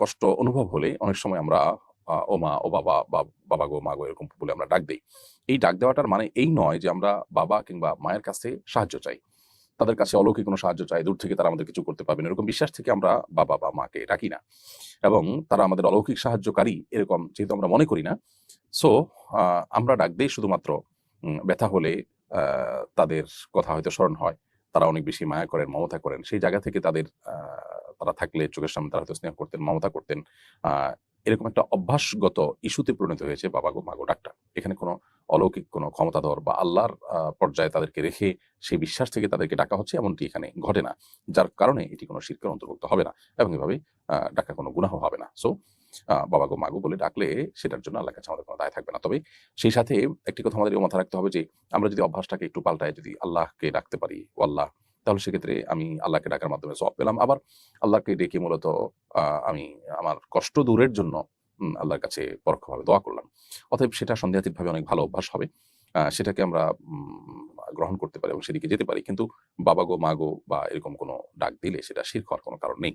কষ্ট অনুভব হলে অনেক সময় আমরা ও মা, ও বাবা বা বাবা গো, মা গো এরকম বলে আমরা ডাক দেই। এই ডাক দেওয়াটার মানে এই নয় যে আমরা বাবা কিংবা মায়ের কাছে সাহায্য চাই। তাদের কাছে অলৌকিক কোনো সাহায্য চাই, দূর থেকে তারা আমাদের কিছু করতে পারবেন এরকম বিশ্বাস থেকে আমরা বাবা বা মাকে ডাকি না। এবং তারা আমাদের অলৌকিক সাহায্যকারী এরকম যেহেতু আমরা মনে করি না, সো আমরা ডাক দেই শুধুমাত্র ব্যথা হলে তাদের কথা হয়তো স্মরণ হয়। তারা অনেক বেশি মায়া করেন, মমতা করেন। সেই জায়গা থেকে তারা থাকলে চোখের সামনে তারা হয়তো স্নেহ করতেন, মমতা করতেন। আ এরকম একটা অভ্যাসগত ইস্যুতে পরিণত হয়েছে বাবা গো, মা গো ডাকটা। এখানে কোনো অলৌকিক কোনো ক্ষমতাধর বা আল্লাহর পর্যায়ে তাদেরকে রেখে সেই বিশ্বাস থেকে তাদেরকে ডাকা হচ্ছে এমনটি এখানে ঘটে না। যার কারণে এটি কোনো শিরকের অন্তর্ভুক্ত হবে না এবং এভাবে ডাকা কোনো গুনাহ হবে না। সো বাবা গো, মা গো বলে ডাকলে সেটার জন্য আল্লাহর কাছে আমাদের কোনো দায় থাকবে না। তবে সেই সাথে একটি কথা আমাদের মাথায় রাখতে হবে যে আমরা যদি অভ্যাসটাকে একটু পাল্টায় যদি আল্লাহকে ডাকতে পারি, ও আল্লাহ, তাহলে সেক্ষেত্রে আমি আল্লাহকে ডাকার মাধ্যমে সওয়াব পেলাম। আবার আল্লাহকে ডেকে মূলত আমি আমার কষ্ট দূরের জন্য আল্লাহর কাছে পরোক্ষভাবে দোয়া করলাম। অতএব সেটা সন্দেহাতীতভাবে অনেক ভালো অভ্যাস হবে। সেটাকে আমরা গ্রহণ করতে পারি এবং সেদিকে যেতে পারি। কিন্তু বাবা গো, মা গো বা এরকম কোনো ডাক দিলে সেটা শিরক হওয়ার কোনো কারণ নেই।